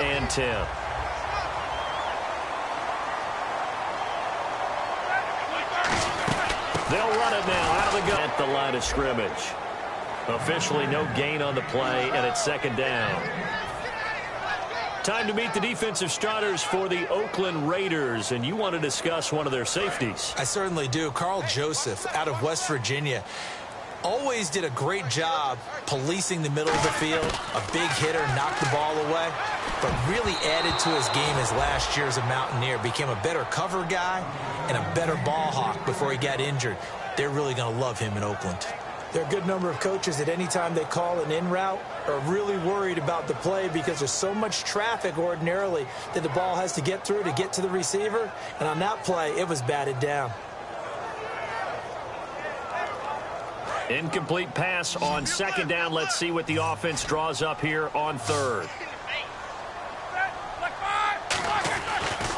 and 10. They'll run it now out of the gun at the line of scrimmage. Officially no gain on the play, and it's second down. Time to meet the defensive starters for the Oakland Raiders, and you want to discuss one of their safeties. I certainly do. Carl Joseph out of West Virginia. Always did a great job policing the middle of the field. A big hitter, knocked the ball away, but really added to his game his last year as a Mountaineer. Became a better cover guy and a better ball hawk before he got injured. They're really going to love him in Oakland. There are a good number of coaches that any time they call an in route are really worried about the play because there's so much traffic ordinarily that the ball has to get through to get to the receiver. And on that play, it was batted down. Incomplete pass on second down. Let's see what the offense draws up here on third.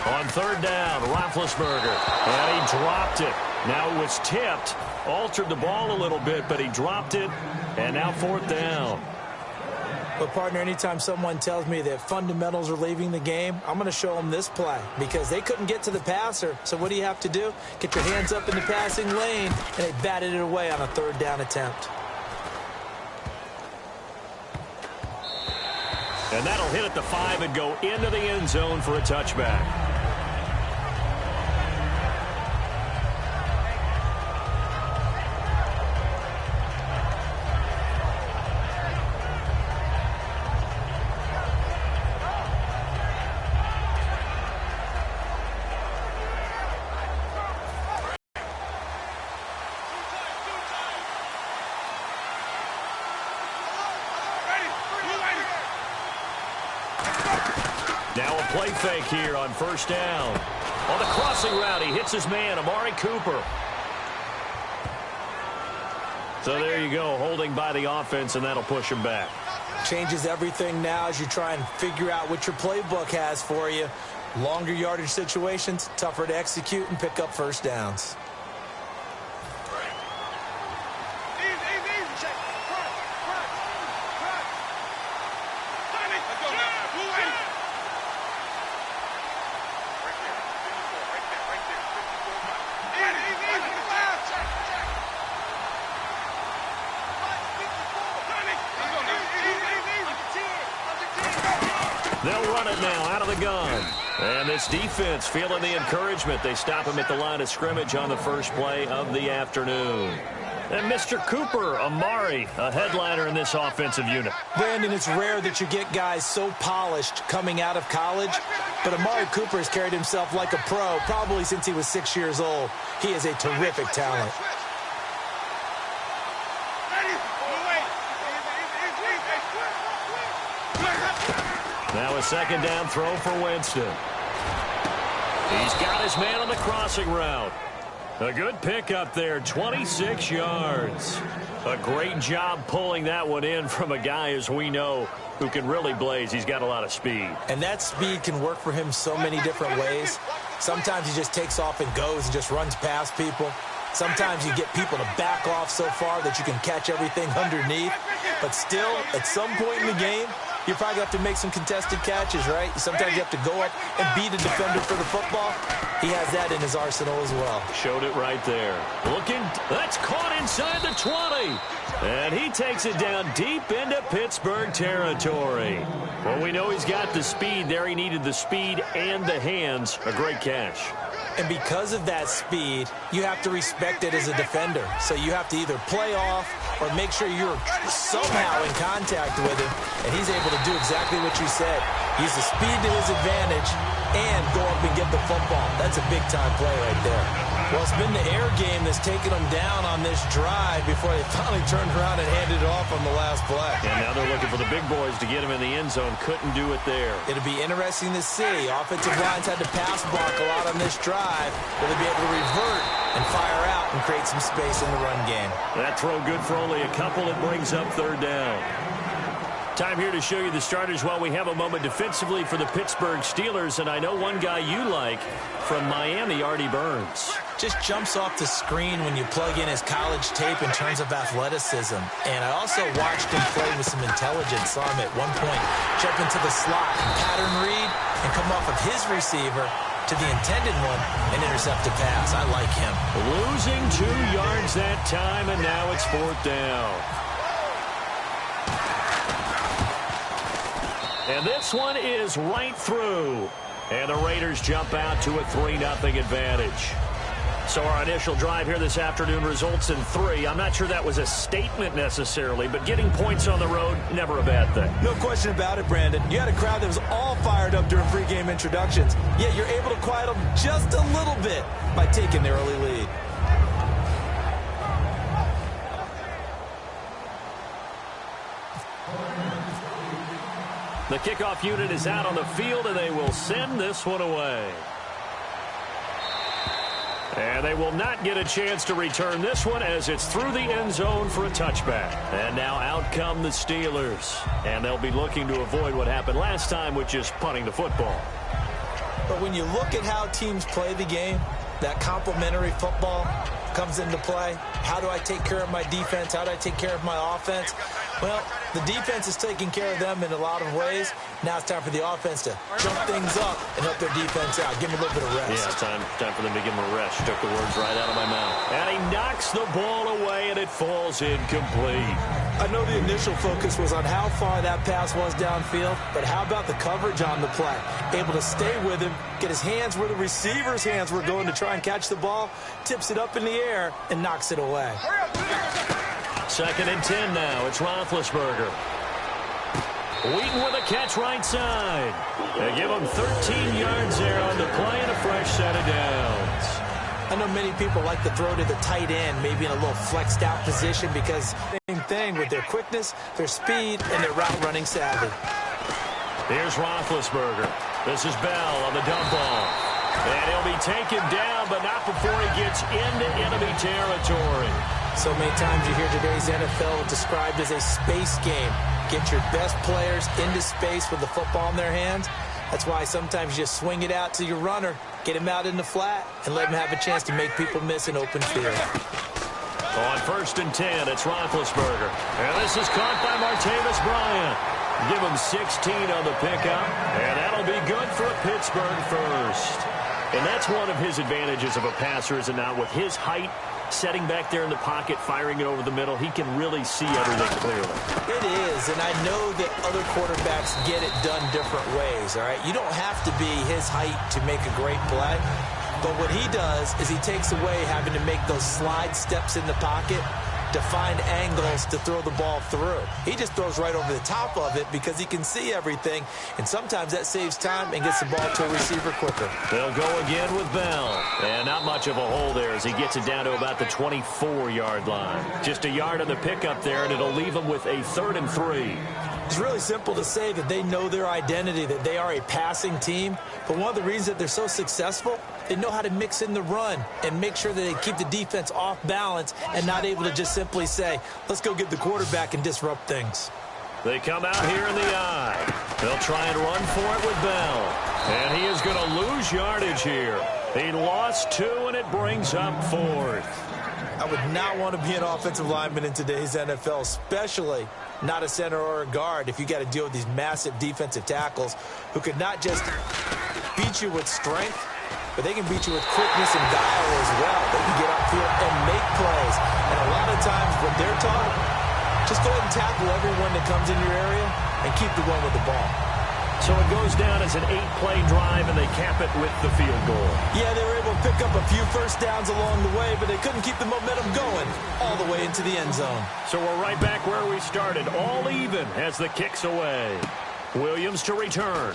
On third down, Roethlisberger, and he dropped it. Now it was tipped, altered the ball a little bit, but he dropped it, and now fourth down. But, partner, anytime someone tells me that fundamentals are leaving the game, I'm going to show them this play because they couldn't get to the passer. So what do you have to do? Get your hands up in the passing lane, and they batted it away on a third down attempt. And that'll hit at the 5 and go into the end zone for a touchback. Now a play fake here on first down. On the crossing route, he hits his man, Amari Cooper. So there you go, holding by the offense, and that'll push him back. Changes everything now as you try and figure out what your playbook has for you. Longer yardage situations, tougher to execute and pick up first downs. They'll run it now out of the gun. And this defense feeling the encouragement. They stop him at the line of scrimmage on the first play of the afternoon. And Mr. Cooper, Amari, a headliner in this offensive unit. Brandon, it's rare that you get guys so polished coming out of college, but Amari Cooper has carried himself like a pro probably since he was 6 years old. He is a terrific talent. Now a second down throw for Winston. He's got his man on the crossing route. A good pickup there, 26 yards. A great job pulling that one in from a guy, as we know, who can really blaze. He's got a lot of speed. And that speed can work for him so many different ways. Sometimes he just takes off and goes and just runs past people. Sometimes you get people to back off so far that you can catch everything underneath. But still, at some point in the game, you probably have to make some contested catches, right? Sometimes you have to go up and beat a defender for the football. He has that in his arsenal as well. Showed it right there. Looking, that's caught inside the 20. And he takes it down deep into Pittsburgh territory. Well, we know he's got the speed there. He needed the speed and the hands. A great catch. And because of that speed, you have to respect it as a defender. So you have to either play off or make sure you're somehow in contact with him. And he's able to do exactly what you said. Use the speed to his advantage and go up and get the football. That's a big-time play right there. Well, it's been the air game that's taken them down on this drive before they finally turned around and handed it off on the last play. And now they're looking for the big boys to get him in the end zone. Couldn't do it there. It'll be interesting to see. Offensive lines had to pass block a lot on this drive. Will they be able to revert and fire out and create some space in the run game? That throw good for only a couple. It brings up third down. Time here to show you the starters while we have a moment defensively for the Pittsburgh Steelers. And I know one guy you like from Miami, Artie Burns. Just jumps off the screen when you plug in his college tape in terms of athleticism. And I also watched him play with some intelligence. Saw him at one point jump into the slot and pattern come off of his receiver to the intended one and intercept a pass. I like him. Losing 2 yards that time, and now it's 4th down. And this one is right through. And the Raiders jump out to a 3-0 advantage. So our initial drive here this afternoon results in 3. I'm not sure that was a statement necessarily, but getting points on the road, never a bad thing. No question about it, Brandon. You had a crowd that was all fired up during pregame introductions, yet you're able to quiet them just a little bit by taking the early lead. The kickoff unit is out on the field, and they will send this one away. And they will not get a chance to return this one as it's through the end zone for a touchback. And now out come the Steelers. And they'll be looking to avoid what happened last time, which is punting the football. But when you look at how teams play the game, that complementary football comes into play. How do I take care of my defense? How do I take care of my offense? Well, the defense is taking care of them in a lot of ways. Now it's time for the offense to jump things up and help their defense out. Give them a little bit of rest. Yeah, time for them to give them a rest. You took the words right out of my mouth. And he knocks the ball away, and it falls incomplete. I know the initial focus was on how far that pass was downfield, but how about the coverage on the play? Able to stay with him, get his hands where the receiver's hands were going to try and catch the ball, tips it up in the air, and knocks it away. 2nd and 10 now. It's Roethlisberger. Wheaton with a catch right side. They give him 13 yards there on the play and a fresh set of downs. I know many people like to throw to the tight end, maybe in a little flexed out position, because same thing with their quickness, their speed, and their route running savvy. Here's Roethlisberger. This is Bell on the dump ball. And he'll be taken down, but not before he gets into enemy territory. So many times you hear today's NFL described as a space game. Get your best players into space with the football in their hands. That's why sometimes you just swing it out to your runner, get him out in the flat, and let him have a chance to make people miss an open field. On 1st and 10, it's Roethlisberger. And this is caught by Martavis Bryant. Give him 16 on the pickup, and that'll be good for a Pittsburgh first. And that's one of his advantages of a passer, is it not? With his height, setting back there in the pocket, firing it over the middle, he can really see everything clearly. It is, and I know that other quarterbacks get it done different ways, all right? You don't have to be his height to make a great play, but what he does is he takes away having to make those slide steps in the pocket to find angles to throw the ball through. He just throws right over the top of it because he can see everything, and sometimes that saves time and gets the ball to a receiver quicker. They'll go again with Bell. And not much of a hole there as he gets it down to about the 24-yard line. Just a yard on the pickup there, and it'll leave him with a 3rd and 3. It's really simple to say that they know their identity, that they are a passing team. But one of the reasons that they're so successful, they know how to mix in the run and make sure that they keep the defense off balance and not able to just simply say, let's go get the quarterback and disrupt things. They come out here in the eye. They'll try and run for it with Bell. And he is going to lose yardage here. He lost 2, and it brings up 4th. I would not want to be an offensive lineman in today's NFL, especially not a center or a guard, if you got to deal with these massive defensive tackles who could not just beat you with strength, but they can beat you with quickness and guile as well. They can get upfield and make plays. And a lot of times what they're taught, just go ahead and tackle everyone that comes in your area and keep the one with the ball. So it goes down as an 8-play drive, and they cap it with the field goal. Yeah, they were able to pick up a few first downs along the way, but they couldn't keep the momentum going all the way into the end zone. So we're right back where we started, all even as the kick's away. Williams to return.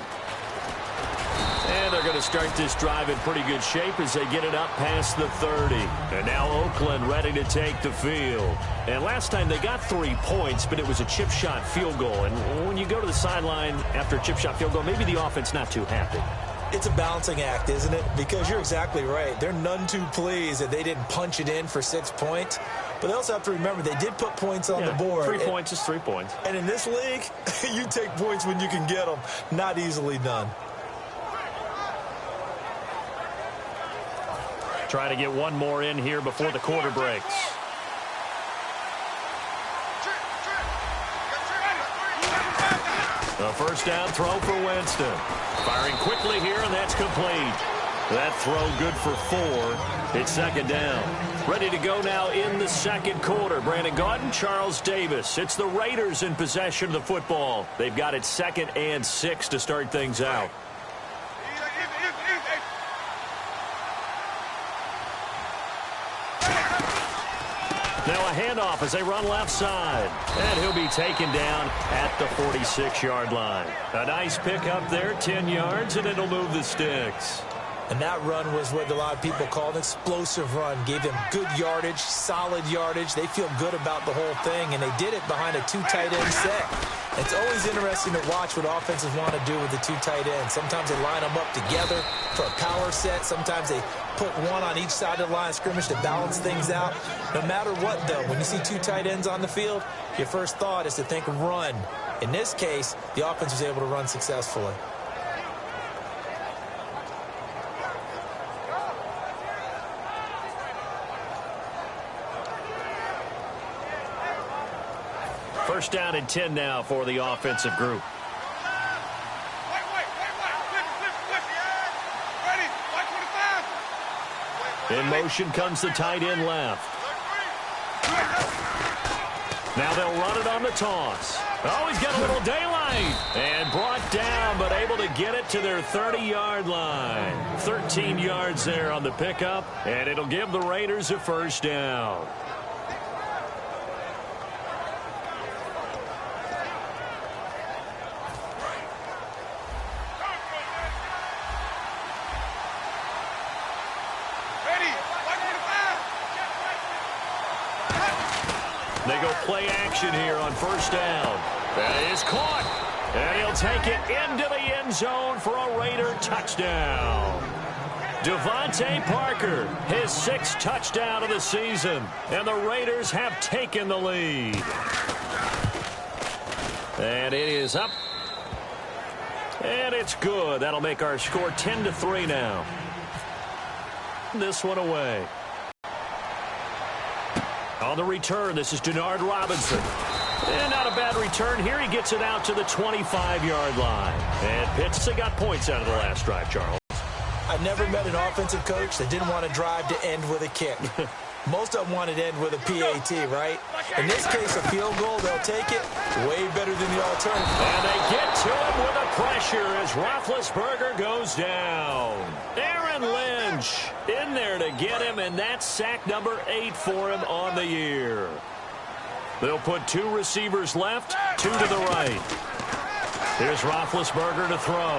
And they're going to start this drive in pretty good shape as they get it up past the 30. And now Oakland ready to take the field. And last time they got 3 points, but it was a chip shot field goal. And when you go to the sideline after a chip shot field goal, maybe the offense not too happy. It's a balancing act, isn't it? Because you're exactly right. They're none too pleased that they didn't punch it in for 6 points. But they also have to remember they did put points on the board. 3 points is 3 points. And in this league, you take points when you can get them. Not easily done. Trying to get one more in here before the quarter breaks. A first down throw for Winston. Firing quickly here, and that's complete. That throw good for 4. It's second down. Ready to go now in the second quarter. Brandon Gaudin, Charles Davis. It's the Raiders in possession of the football. They've got it 2nd and 6 to start things out. Now a handoff as they run left side. And he'll be taken down at the 46-yard line. A nice pickup there, 10 yards, and it'll move the sticks. And that run was what a lot of people call an explosive run. Gave them good yardage, solid yardage. They feel good about the whole thing, and they did it behind a 2 tight end set. It's always interesting to watch what offenses want to do with the 2 tight ends. Sometimes they line them up together for a power set. Sometimes they put one on each side of the line of scrimmage to balance things out. No matter what, though, when you see 2 tight ends on the field, your first thought is to think run. In this case, the offense was able to run successfully. First down and 10 now for the offensive group. In motion comes the tight end left. Now they'll run it on the toss. Oh, he's got a little daylight. And brought down, but able to get it to their 30-yard line. 13 yards there on the pickup, and it'll give the Raiders a first down. They go play action here on first down. That is caught. And he'll take it into the end zone for a Raider touchdown. Devontae Parker, his 6th touchdown of the season. And the Raiders have taken the lead. And it is up. And it's good. That'll make our score 10-3 now. This one away. On the return, this is Denard Robinson. And not a bad return here. He gets it out to the 25-yard line. And Pitts, they got points out of the last drive, Charles. I've never met an offensive coach that didn't want to drive to end with a kick. Most of them wanted to end with a PAT, right? In this case, a field goal, they'll take it. Way better than the alternative. And they get to him with a pressure as Roethlisberger goes down. Aaron Lynch in there to get him, and that's sack number 8 for him on the year. They'll put 2 receivers left, 2 to the right. Here's Roethlisberger to throw.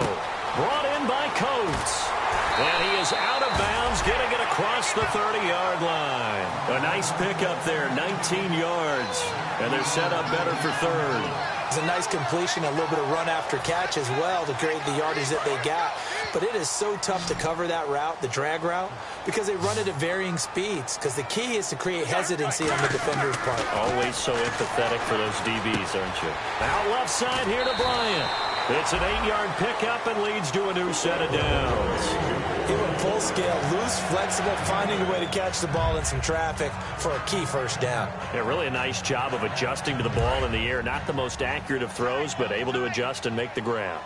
Brought in by Coates. And he is out of bounds, getting it across the 30-yard line. A nice pickup there, 19 yards. And they're set up better for 3rd. It's a nice completion, a little bit of run after catch as well to create the yardage that they got. But it is so tough to cover that route, the drag route, because they run it at varying speeds. Because the key is to create hesitancy on the defender's part. Always so empathetic for those DBs, aren't you? Out left side here to Bryant. It's an 8-yard pickup and leads to a new set of downs. He went full scale, loose, flexible, finding a way to catch the ball in some traffic for a key first down. Yeah, really a nice job of adjusting to the ball in the air. Not the most accurate of throws, but able to adjust and make the grab.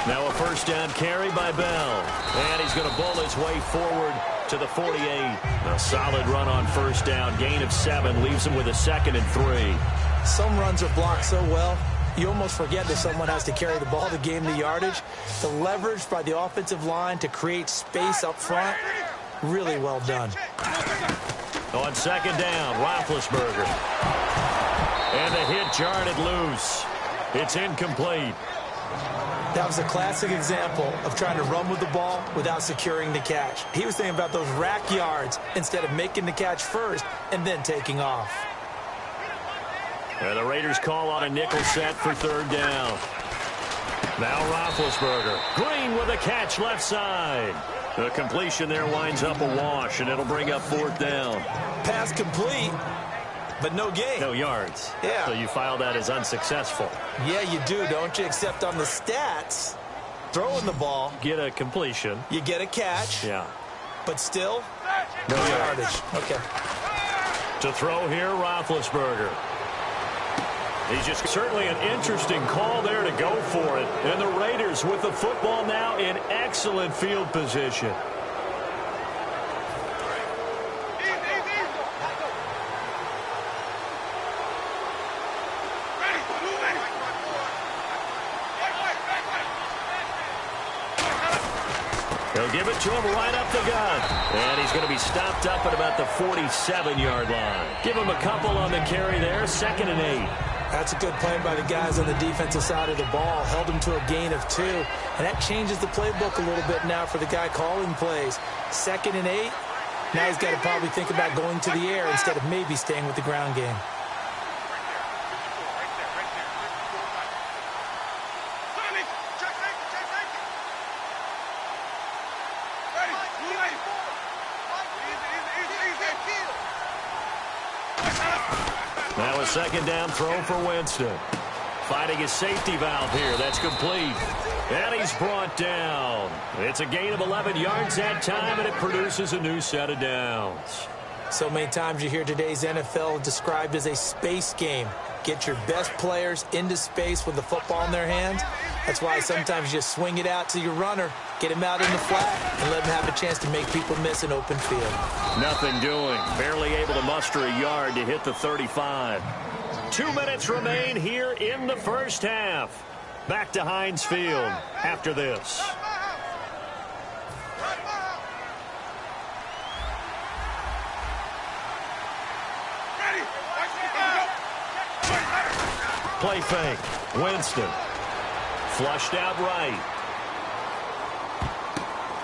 Now a first down carry by Bell. And he's going to bowl his way forward to the 48. A solid run on first down. Gain of 7 leaves him with a 2nd and 3. Some runs are blocked so well, you almost forget that someone has to carry the ball to gain the yardage. The leverage by the offensive line to create space up front, really well done. On second down, Roethlisberger. And the hit jarred it loose. It's incomplete. That was a classic example of trying to run with the ball without securing the catch. He was thinking about those rack yards instead of making the catch first and then taking off. And the Raiders call on a nickel set for 3rd down. Now Roethlisberger. Green with a catch left side. The completion there winds up a wash, and it'll bring up 4th down. Pass complete, but no gain. No yards. Yeah. So you file that as unsuccessful. Yeah, you do, don't you? Except on the stats, throwing the ball. Get a completion. You get a catch. Yeah. But still, no yardage. Okay. To throw here, Roethlisberger. He's just certainly an interesting call there to go for it. And the Raiders with the football now in excellent field position. He'll give it to him right up the gut. And he's going to be stopped up at about the 47-yard line. Give him a couple on the carry there, 2nd and 8. That's a good play by the guys on the defensive side of the ball. Held him to a gain of 2. And that changes the playbook a little bit now for the guy calling plays. 2nd and 8. Now he's got to probably think about going to the air instead of maybe staying with the ground game. Now a 2nd down throw for Winston. Fighting his safety valve here. That's complete. And he's brought down. It's a gain of 11 yards that time, and it produces a new set of downs. So many times you hear today's NFL described as a space game. Get your best players into space with the football in their hands. That's why sometimes you just swing it out to your runner, get him out in the flat, and let him have a chance to make people miss an open field. Nothing doing. Barely able to muster a yard to hit the 35. 2 minutes remain here in the first half. Back to Heinz Field after this. Play fake. Winston. Flushed out right.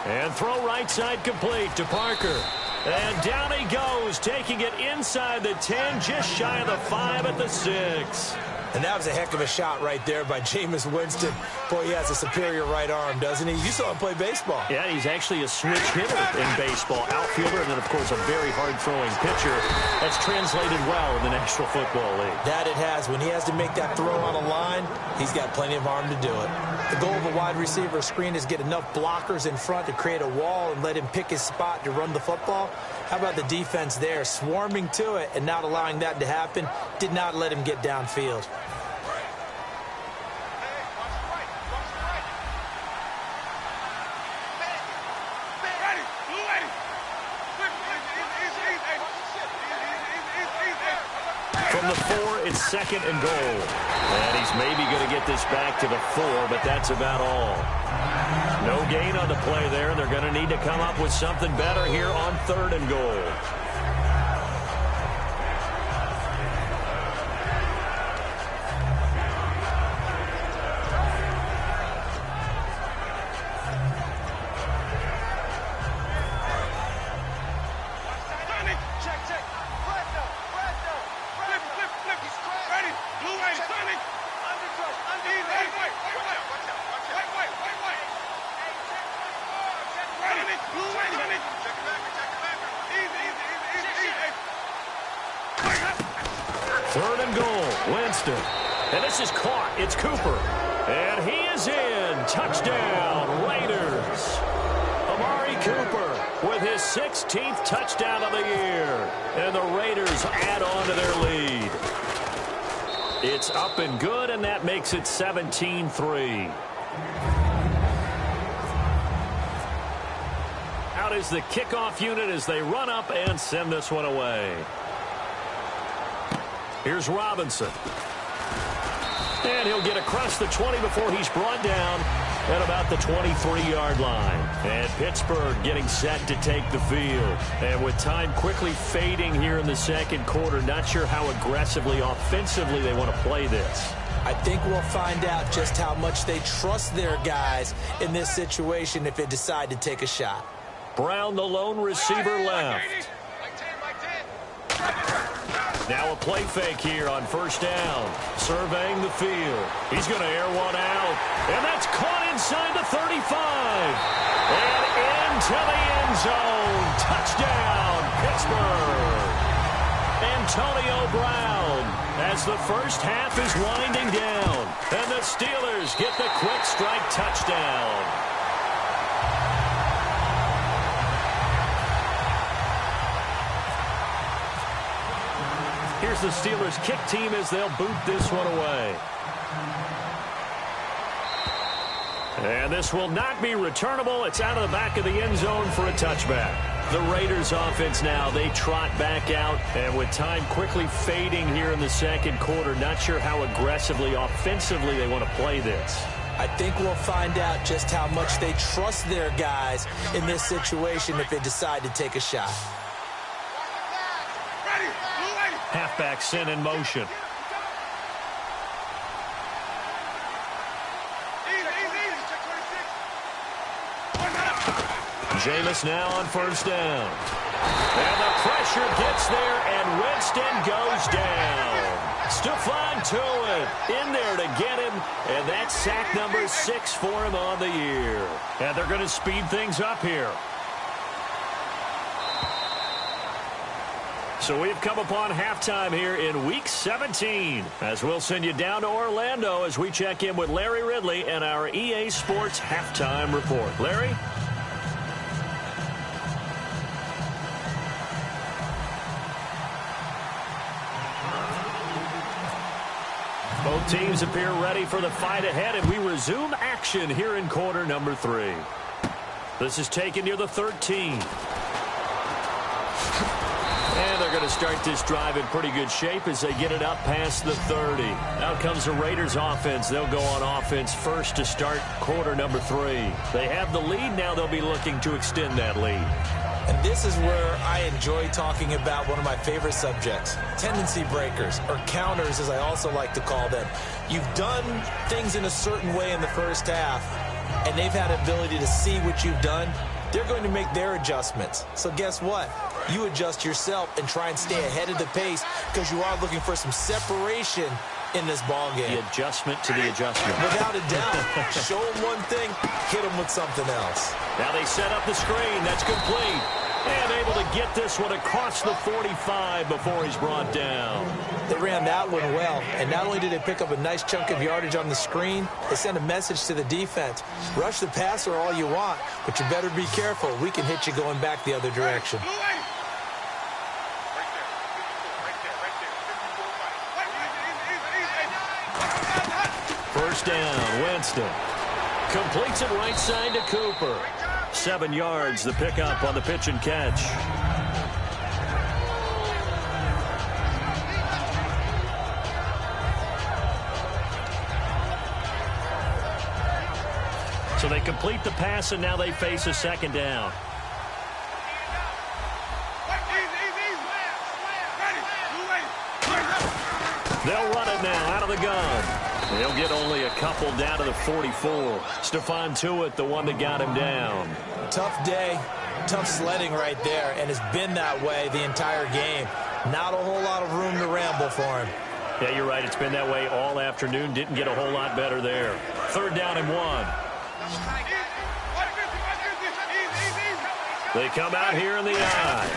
And throw right side complete to Parker. And down he goes, taking it inside the 10, just shy of the 5 at the 6. And that was a heck of a shot right there by Jameis Winston. Boy, he has a superior right arm, doesn't he? You saw him play baseball. Yeah, he's actually a switch hitter in baseball. Outfielder, and then, of course, a very hard-throwing pitcher. That's translated well in the National Football League. That it has. When he has to make that throw on a line, he's got plenty of arm to do it. The goal of a wide receiver screen is get enough blockers in front to create a wall and let him pick his spot to run the football. How about the defense there, swarming to it and not allowing that to happen? Did not let him get downfield. From the 4, it's 2nd and goal. And he's maybe going to get this back to the 4, but that's about all. No gain on the play there. They're going to need to come up with something better here on 3rd and goal. Third and goal, Winston. And this is caught. It's Cooper. And he is in. Touchdown, Raiders. Amari Cooper with his 16th touchdown of the year. And the Raiders add on to their lead. It's up and good, and that makes it 17-3. Out is the kickoff unit as they run up and send this one away. Here's Robinson. And he'll get across the 20 before he's brought down at about the 23-yard line. And Pittsburgh getting set to take the field. And with time quickly fading here in the second quarter, not sure how aggressively, offensively they want to play this. I think we'll find out just how much they trust their guys in this situation if they decide to take a shot. Brown, the lone receiver, left. Now a play fake here on first down. Surveying the field. He's going to air one out. And that's caught inside the 35. And into the end zone. Touchdown, Pittsburgh. Antonio Brown as the first half is winding down. And the Steelers get the quick strike touchdown. Here's the Steelers' kick team as they'll boot this one away. And this will not be returnable. It's out of the back of the end zone for a touchback. The Raiders offense now, they trot back out, and with time quickly fading here in the second quarter, not sure how aggressively, offensively they want to play this. I think we'll find out just how much they trust their guys in this situation if they decide to take a shot. Halfback sent in motion. Jameis now on first down. And the pressure gets there, and Winston goes down. Stephon Tuitt in there to get him, and that's sack number 6 for him on the year. And they're going to speed things up here. So we've come upon halftime here in Week 17, as we'll send you down to Orlando as we check in with Larry Ridley and our EA Sports Halftime Report. Larry? Both teams appear ready for the fight ahead, and we resume action here in quarter number 3. This is taken near the 13. And they're going to start this drive in pretty good shape as they get it up past the 30. Out comes the Raiders offense. They'll go on offense first to start quarter number 3. They have the lead. Now they'll be looking to extend that lead. And this is where I enjoy talking about one of my favorite subjects, tendency breakers, or counters as I also like to call them. You've done things in a certain way in the first half, and they've had ability to see what you've done. They're going to make their adjustments. So guess what? You adjust yourself and try and stay ahead of the pace because you are looking for some separation in this ball game. The adjustment to the adjustment. Without a doubt. Show them one thing, hit them with something else. Now they set up the screen. That's complete. And able to get this one across the 45 before he's brought down. They ran that one well. And not only did they pick up a nice chunk of yardage on the screen, they sent a message to the defense. Rush the passer all you want, but you better be careful. We can hit you going back the other direction. First down, Winston. Completes it right side to Cooper. 7 yards, the pickup on the pitch and catch. So they complete the pass, and now they face a second down. They'll run it now out of the gun. They'll get only a couple down to the 44. Stephon Tuitt, the one that got him down. Tough day, tough sledding right there, and it's been that way the entire game. Not a whole lot of room to ramble for him. Yeah, you're right. It's been that way all afternoon. Didn't get a whole lot better there. 3rd down and 1. They come out here in the eye.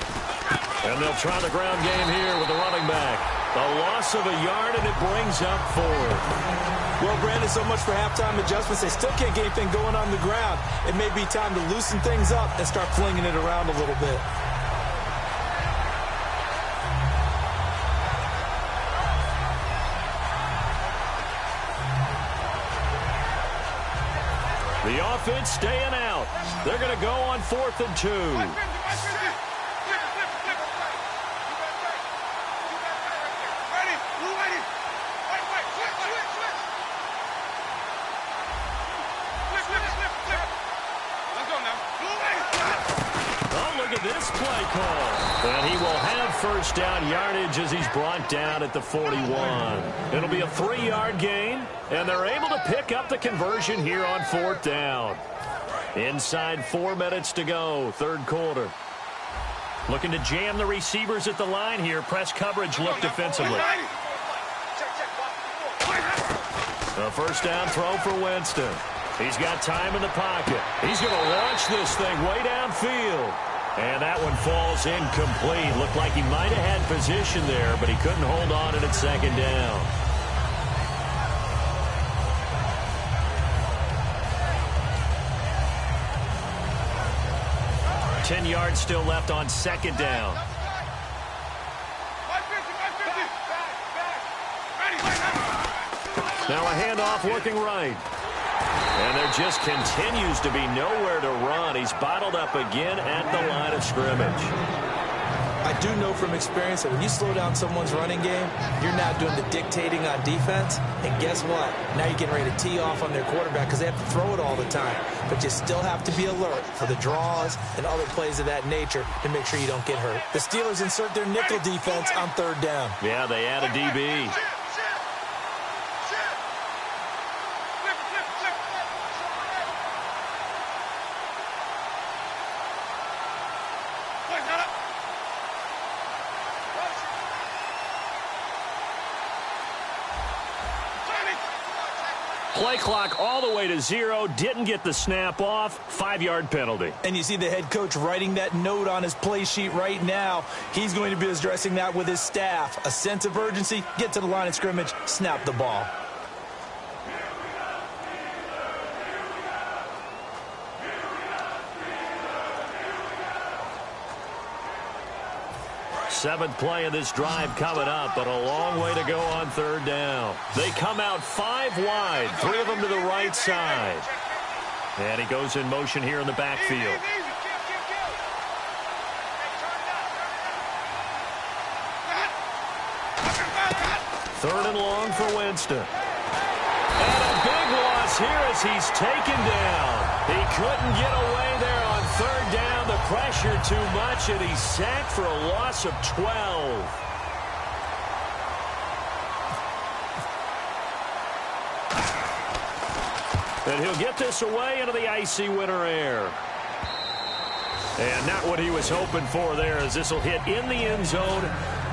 And they'll try the ground game here with the running back. A loss of a yard, and it brings up 4th. Well, Brandon, so much for halftime adjustments. They still can't get anything going on the ground. It may be time to loosen things up and start flinging it around a little bit. The offense staying out. They're going to go on 4th and 2. This play call. And he will have first down yardage as he's brought down at the 41. It'll be a 3-yard gain, and they're able to pick up the conversion here on 4th down. Inside 4 minutes to go, 3rd quarter. Looking to jam the receivers at the line here. Press coverage look defensively. A first down throw for Winston. He's got time in the pocket. He's going to launch this thing way downfield. And that one falls incomplete. Looked like he might have had position there, but he couldn't hold on to it at 2nd down. $10 yards still left on 2nd down. Now a handoff looking right. And there just continues to be nowhere to run. He's bottled up again at the line of scrimmage. I do know from experience that when you slow down someone's running game, you're not doing the dictating on defense. And guess what? Now you're getting ready to tee off on their quarterback because they have to throw it all the time. But you still have to be alert for the draws and other plays of that nature to make sure you don't get hurt. The Steelers insert their nickel defense on third down. Yeah, they add a DB. Play clock all the way to 0. Didn't get the snap off. 5-yard penalty. And you see the head coach writing that note on his play sheet right now. He's going to be addressing that with his staff. A sense of urgency, get to the line of scrimmage, snap the ball. Seventh play of this drive coming up, but a long way to go on third down. They come out 5 wide, 3 of them to the right side. And he goes in motion here in the backfield. Third and long for Winston. And a big loss here as he's taken down. He couldn't get away there on third down. The pressure too much, and he's sacked for a loss of 12. And he'll get this away into the icy winter air. And not what he was hoping for there, as this will hit in the end zone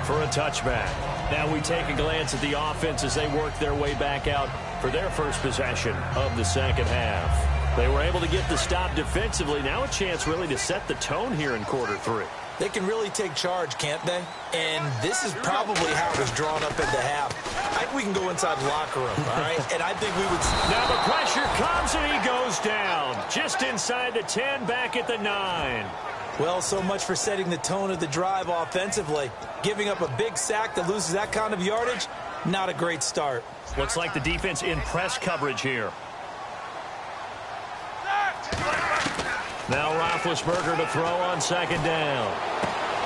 for a touchback. Now we take a glance at the offense as they work their way back out for their first possession of the second half. They were able to get the stop defensively. Now a chance really to set the tone here in quarter 3. They can really take charge, can't they? And this is probably how it was drawn up at the half. I think we can go inside the locker room, all right? And I think we would... Now the pressure comes and he goes down. Just inside the 10, back at the 9. Well, so much for setting the tone of the drive offensively. Giving up a big sack that loses that kind of yardage, not a great start. Looks like the defense in press coverage here. Now Roethlisberger to throw on second down.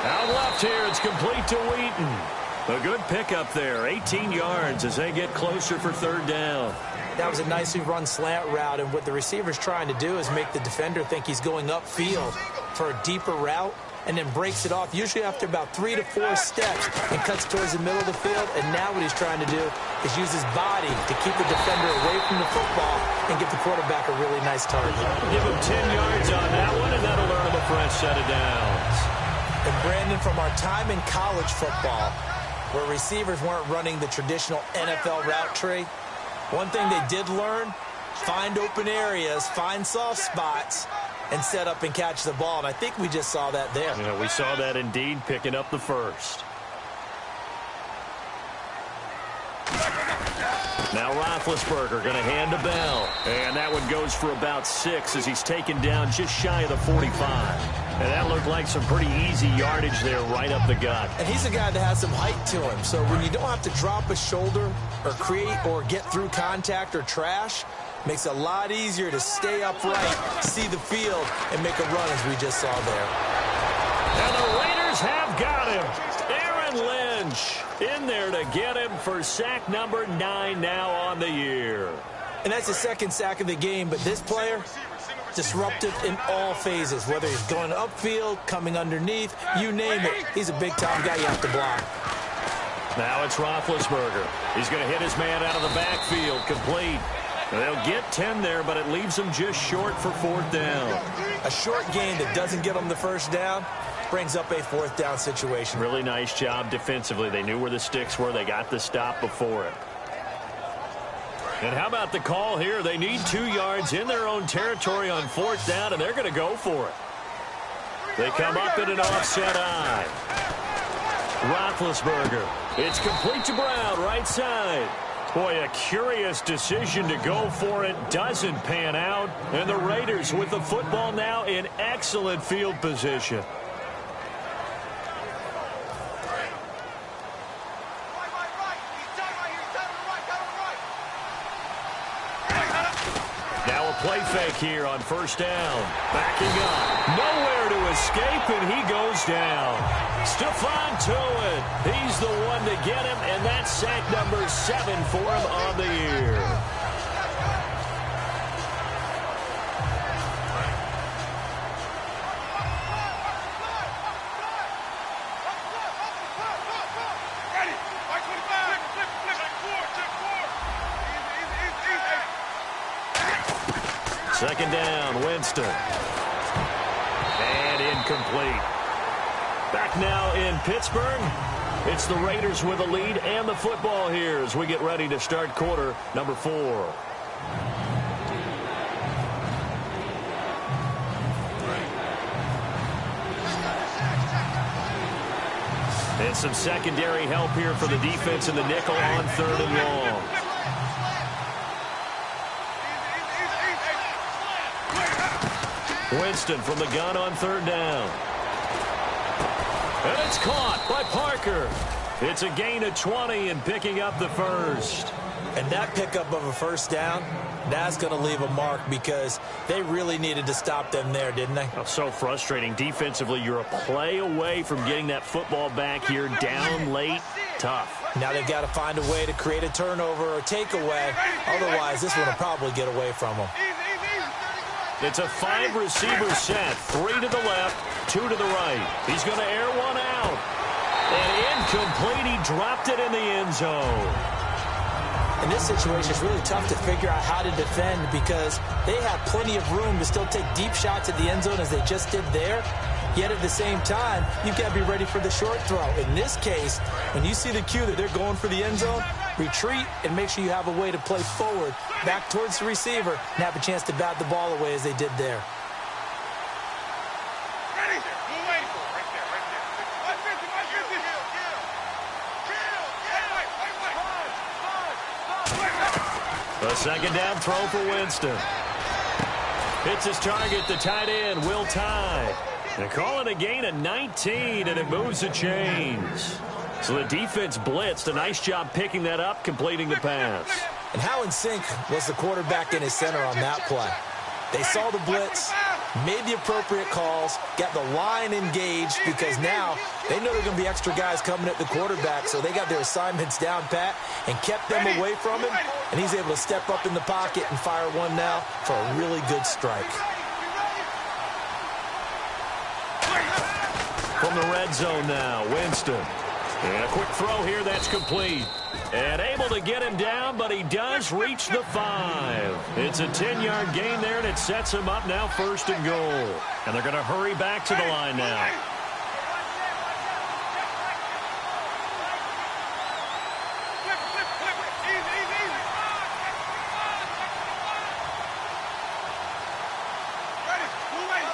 Out left here, it's complete to Wheaton. A good pickup there, 18 yards as they get closer for third down. That was a nicely run slant route, and what the receiver's trying to do is make the defender think he's going upfield for a deeper route, and then breaks it off, usually after about 3 to 4 steps, and cuts towards the middle of the field. And now what he's trying to do is use his body to keep the defender away from the football and give the quarterback a really nice target. Give him 10 yards on that one, and that'll earn him a fresh set of downs. And Brandon, from our time in college football, where receivers weren't running the traditional NFL route tree, one thing they did learn, find open areas, find soft spots, and set up and catch the ball. And I think we just saw that there. Yeah, we saw that indeed, picking up the first. Now Roethlisberger going to hand to Bell. And that one goes for about 6 as he's taken down just shy of the 45. And that looked like some pretty easy yardage there right up the gut. And he's a guy that has some height to him. So when you don't have to drop a shoulder or create or get through contact or trash, makes it a lot easier to stay upright, see the field, and make a run as we just saw there. And the Raiders have got him. Aaron Lynch in there to get him for sack number 9 now on the year. And that's the second sack of the game, but this player, disruptive in all phases, whether he's going upfield, coming underneath, you name it. He's a big-time guy you have to block. Now it's Roethlisberger. He's going to hit his man out of the backfield, complete. They'll get 10 there, but it leaves them just short for fourth down. A short gain that doesn't get them the first down brings up a fourth down situation. Really nice job defensively. They knew where the sticks were. They got the stop before it. And how about the call here? They need 2 yards in their own territory on fourth down, and they're going to go for it. They come up in an offset eye. Roethlisberger. It's complete to Brown, right side. Boy, a curious decision to go for it. Doesn't pan out. And the Raiders with the football now in excellent field position. play fake here on first down. Backing up. Nowhere to escape, and he goes down. Stephon Tuitt. He's the one to get him, and that's sack number 7 for him on the year. Second down, Winston. And incomplete. Back now in Pittsburgh. It's the Raiders with the lead and the football here as we get ready to start quarter number 4. And some secondary help here for the defense in the nickel on 3rd and long. Winston from the gun on 3rd down. And it's caught by Parker. It's a gain of 20 and picking up the first. And that pickup of a first down, that's going to leave a mark because they really needed to stop them there, didn't they? Oh, so frustrating. Defensively, you're a play away from getting that football back here down late. Tough. Now they've got to find a way to create a turnover or takeaway. Otherwise, this one will probably get away from them. It's a 5-receiver set. 3 to the left, 2 to the right. He's going to air one out. And incomplete. He dropped it in the end zone. In this situation, it's really tough to figure out how to defend because they have plenty of room to still take deep shots at the end zone as they just did there. Yet at the same time, you've got to be ready for the short throw. In this case, when you see the cue that they're going for the end zone, retreat and make sure you have a way to play forward, back towards the receiver, and have a chance to bat the ball away as they did there. A second down throw for Winston. Hits his target, the tight end, Will Tye. They call it a gain of 19, and it moves the chains. So the defense blitzed. A nice job picking that up, completing the pass. And how in sync was the quarterback in his center on that play? They saw the blitz, made the appropriate calls, got the line engaged because now they know there are going to be extra guys coming at the quarterback, so they got their assignments down pat and kept them away from him, and he's able to step up in the pocket and fire one now for a really good strike. From the red zone now, Winston. And a quick throw here, that's complete. And able to get him down, but he does reach the 5. It's a 10-yard gain there, and it sets him up now 1st and goal. And they're going to hurry back to the line now.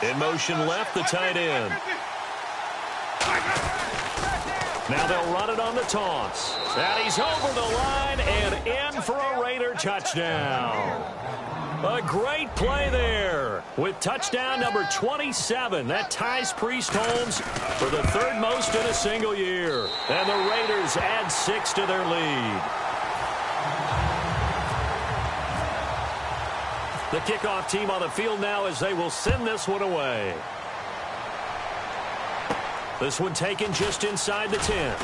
In motion left, the tight end. Now they'll run it on the toss. And he's over the line and in for a Raider touchdown. A great play there with touchdown number 27. That ties Priest Holmes for the 3rd most in a single year. And the Raiders add 6 to their lead. The kickoff team on the field now as they will send this one away. This one taken just inside the 10.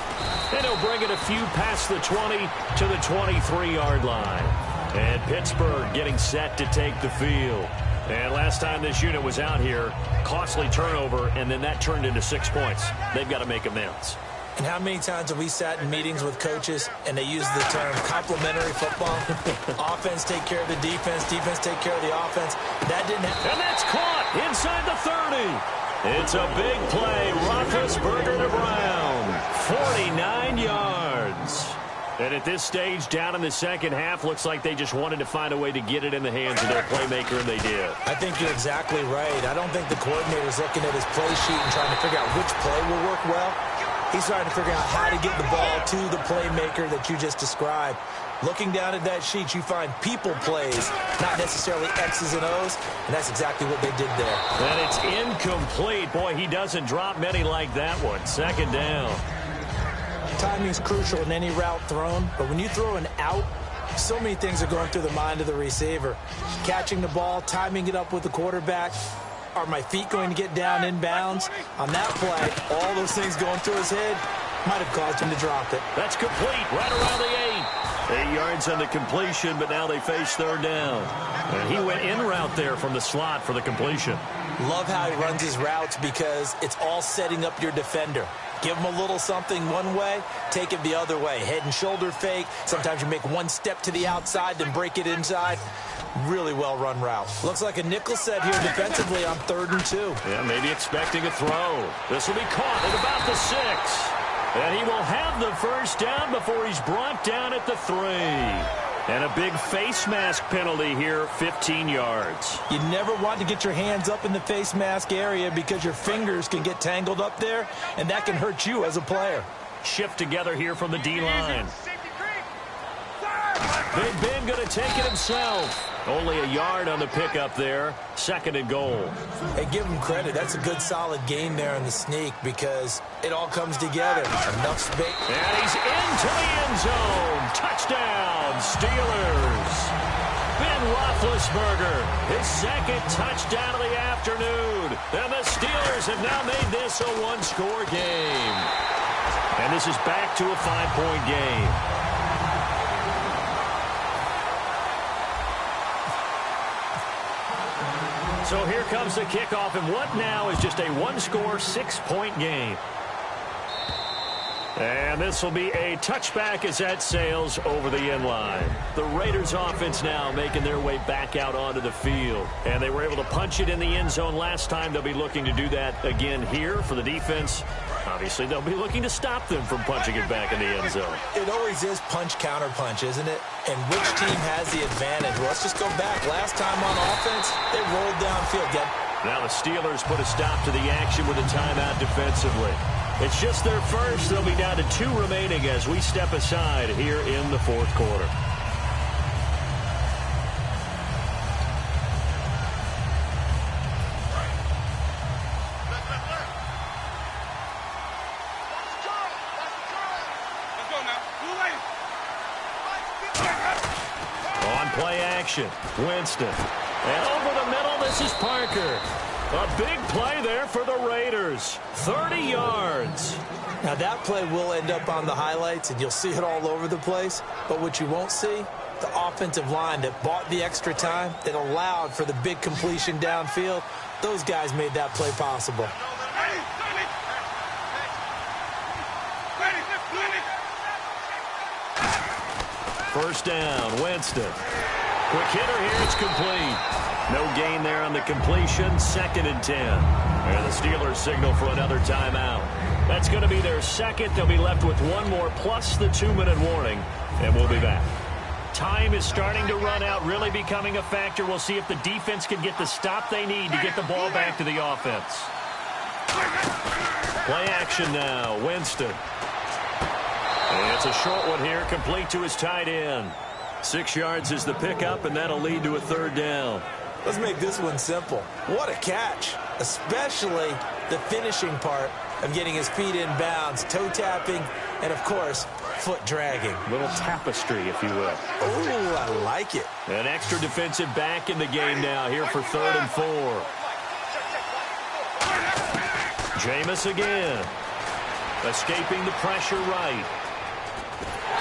And he'll bring it a few past the 20 to the 23-yard line. And Pittsburgh getting set to take the field. And last time this unit was out here, costly turnover, and then that turned into 6 points. They've got to make amends. And how many times have we sat in meetings with coaches and they use the term complementary football? Offense take care of the defense, defense take care of the offense. That didn't happen. And that's caught inside the 30. It's a big play. Roethlisberger to Brown. 49 yards. And at this stage, down in the second half, looks like they just wanted to find a way to get it in the hands of their playmaker, and they did. I think you're exactly right. I don't think the coordinator's looking at his play sheet and trying to figure out which play will work well. He's trying to figure out how to get the ball to the playmaker that you just described. Looking down at that sheet, you find people plays, not necessarily X's and O's, and that's exactly what they did there. And it's incomplete. Boy, he doesn't drop many like that one. Second down. Timing's crucial in any route thrown, but when you throw an out So many things are going through the mind of the receiver. Catching the ball, timing it up with the quarterback. Are my feet going to get down in bounds? On that play, all those things going through his head might have caused him to drop it. That's complete right around the 8. 8 yards on the completion, but now they face third down. And he went in route there from the slot for the completion. Love how he runs his routes because it's all setting up your defender. Give him a little something one way, take it the other way. Head and shoulder fake. Sometimes you make one step to the outside, then break it inside. Really well-run route. Looks like a nickel set here defensively on 3rd and 2. Yeah, maybe expecting a throw. This will be caught at about the 6. And he will have the first down before he's brought down at the 3. And a big face mask penalty here, 15 yards. You never want to get your hands up in the face mask area because your fingers can get tangled up there, and that can hurt you as a player. Shift together here from the D-line. Big Ben going to take it himself. Only a yard on the pickup there. 2nd and goal. Hey, give him credit. That's a good, solid game there in the sneak because it all comes together. Enough space. And he's into the end zone. Touchdown, Steelers. Ben Roethlisberger, his 2nd touchdown of the afternoon. And the Steelers have now made this a one-score game. And this is back to a 5-point game. So here comes the kickoff, and what now is just a one-score, 6-point game. And this will be a touchback as that sails over the end line. The Raiders offense now making their way back out onto the field. And they were able to punch it in the end zone last time. They'll be looking to do that again here for the defense. Obviously, they'll be looking to stop them from punching it back in the end zone. It always is punch-counter-punch, isn't it? And which team has the advantage? Well, let's just go back. Last time on offense, they rolled downfield. Now the Steelers put a stop to the action with a timeout defensively. It's just their first. They'll be down to 2 remaining as we step aside here in the 4th quarter. On play action, Winston. And over the middle, this is Parker. A big play there for the Raiders. 30 yards. Now, that play will end up on the highlights, and you'll see it all over the place. But what you won't see, the offensive line that bought the extra time, that allowed for the big completion downfield, those guys made that play possible. First down, Winston. Quick hitter here, it's complete. No gain there on the completion, 2nd and 10. And the Steelers signal for another timeout. That's going to be their 2nd. They'll be left with 1 more plus the 2-minute warning, and we'll be back. Time is starting to run out, really becoming a factor. We'll see if the defense can get the stop they need to get the ball back to the offense. Play action now, Winston. And it's a short one here, complete to his tight end. 6 yards is the pickup, and that'll lead to a 3rd down. Let's make this one simple. What a catch, especially the finishing part of getting his feet in bounds, toe tapping, and, of course, foot dragging. Little tapestry, if you will. Ooh, I like it. An extra defensive back in the game now here for 3rd and 4. Jameis again. Escaping the pressure right.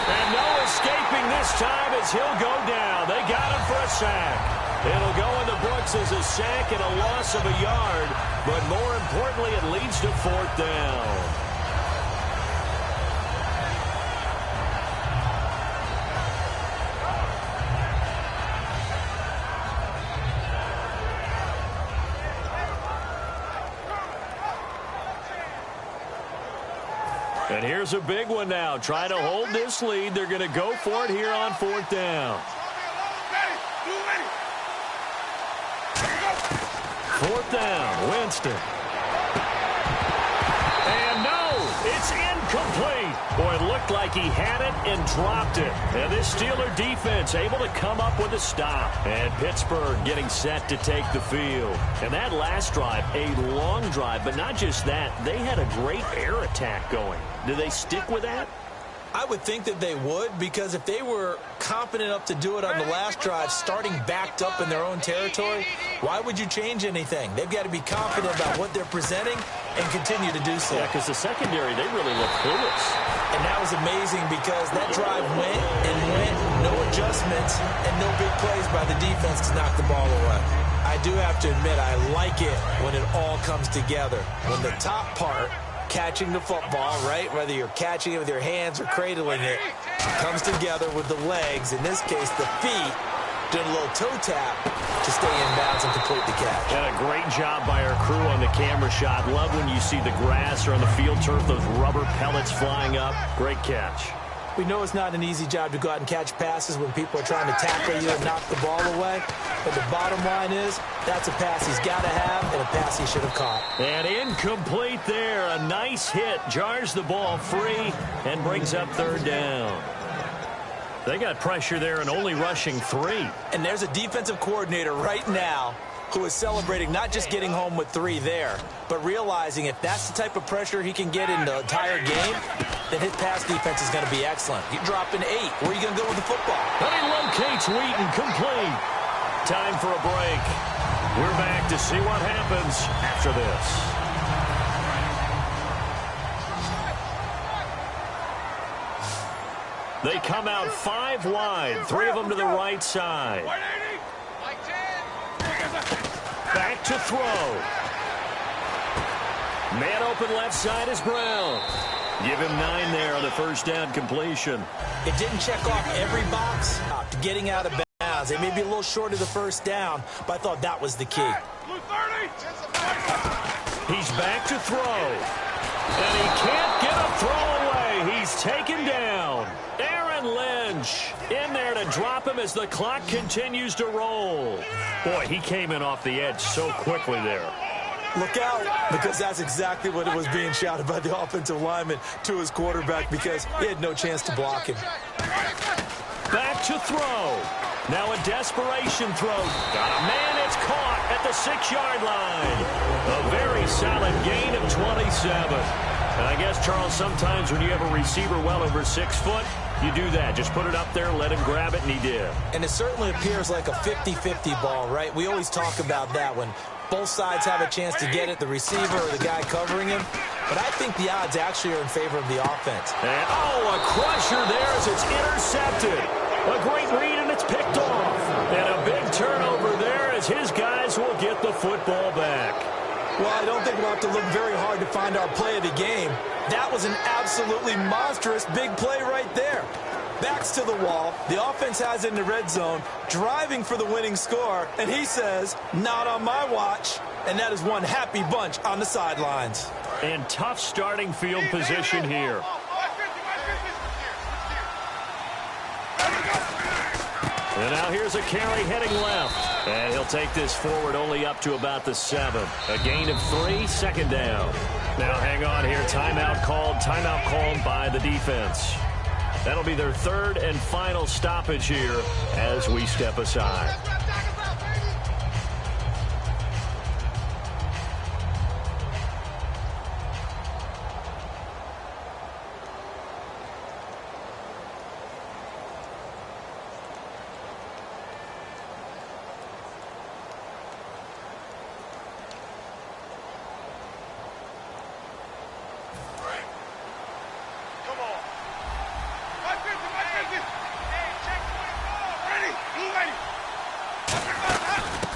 And no escaping this time as he'll go down. They got him for a sack. It'll go in the books as a sack and a loss of a yard. But more importantly, it leads to 4th down. And here's a big one now. Trying to hold this lead. They're going to go for it here on 4th down. 4th down, Winston. And no, it's incomplete. Boy, it looked like he had it and dropped it. And this Steeler defense able to come up with a stop. And Pittsburgh getting set to take the field. And that last drive, a long drive, but not just that. They had a great air attack going. Do they stick with that? I would think that they would, because if they were confident enough to do it on the last drive, starting backed up in their own territory, why would you change anything? They've got to be confident about what they're presenting and continue to do so. Yeah, because the secondary, they really look clueless. And that was amazing because that drive went and went, no adjustments, and no big plays by the defense to knock the ball away. I do have to admit, I like it when it all comes together. When the top part, catching the football, right, whether you're catching it with your hands or cradling it, comes together with the legs, in this case the feet, doing a little toe tap to stay in bounds and complete the catch. And a great job by our crew on the camera shot. Love when you see the grass or on the field turf, those rubber pellets flying up. Great catch. We know it's not an easy job to go out and catch passes when people are trying to tackle you and knock the ball away. But the bottom line is, that's a pass he's got to have and a pass he should have caught. And incomplete there. A nice hit. Jars the ball free and brings up third down. They got pressure there and only rushing 3. And there's a defensive coordinator right now who is celebrating not just getting home with 3 there, but realizing if that's the type of pressure he can get in the entire game, then his pass defense is going to be excellent. You drop an 8. Where are you going to go with the football? And he locates Wheaton, complete. Time for a break. We're back to see what happens after this. They come out 5 wide, 3 of them to the right side. Back to throw. Man open left side is Brown. Give him 9 there on the first down completion. It didn't check off every box to getting out of bounds. They may be a little short of the first down, but I thought that was the key. He's back to throw. And he can't get a throw away. He's taken down. Aaron Lynch in there to drop him as the clock continues to roll. Boy, he came in off the edge so quickly there. Look out, because that's exactly what it was being shouted by the offensive lineman to his quarterback, because he had no chance to block him. Back to throw. Now a desperation throw. Got a man, it's caught at the 6-yard line. A very solid gain of 27. And I guess, Charles, sometimes when you have a receiver well over 6 foot, you do that. Just put it up there, let him grab it, and he did. And it certainly appears like a 50-50 ball, right? We always talk about that when both sides have a chance to get it, the receiver or the guy covering him. But I think the odds actually are in favor of the offense. And, oh, a crusher there as it's intercepted. A great read, and it's picked off. And a big turnover there as his guys will get the football back. Well, I don't think we'll have to look very hard to find our play of the game. That was an absolutely monstrous big play right there. Backs to the wall. The offense has it in the red zone, driving for the winning score. And he says, not on my watch. And that is one happy bunch on the sidelines. And tough starting field position here. And now here's a carry heading left. And he'll take this forward only up to about the 7. A gain of 3, second down. Now hang on here. Timeout called by the defense. That'll be their 3rd and final stoppage here as we step aside.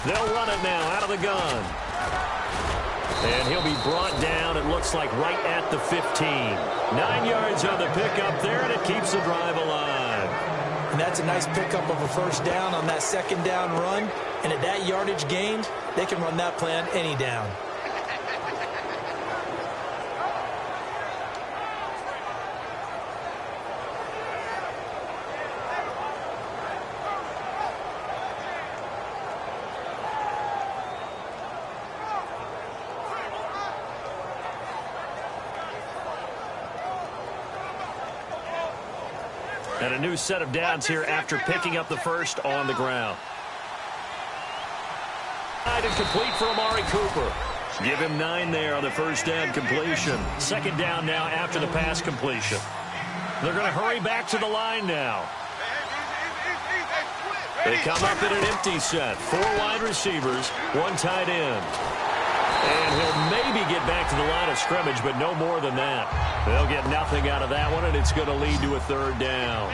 They'll run it now out of the gun. And he'll be brought down, it looks like, right at the 15. 9 yards on the pickup there, and it keeps the drive alive. And that's a nice pickup of a first down on that second down run. And at that yardage gained, they can run that play on any down. And a new set of downs here after picking up the first on the ground. And complete for Amari Cooper. Give him 9 there on the first down completion. Second down now after the pass completion. They're going to hurry back to the line now. They come up in an empty set. 4 wide receivers, 1 tight end. And he'll maybe get back to the line of scrimmage, but no more than that. They'll get nothing out of that one, and it's going to lead to a 3rd down.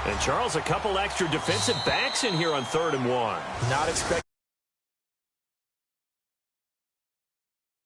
And, Charles, a couple extra defensive backs in here on 3rd and 1. Not expecting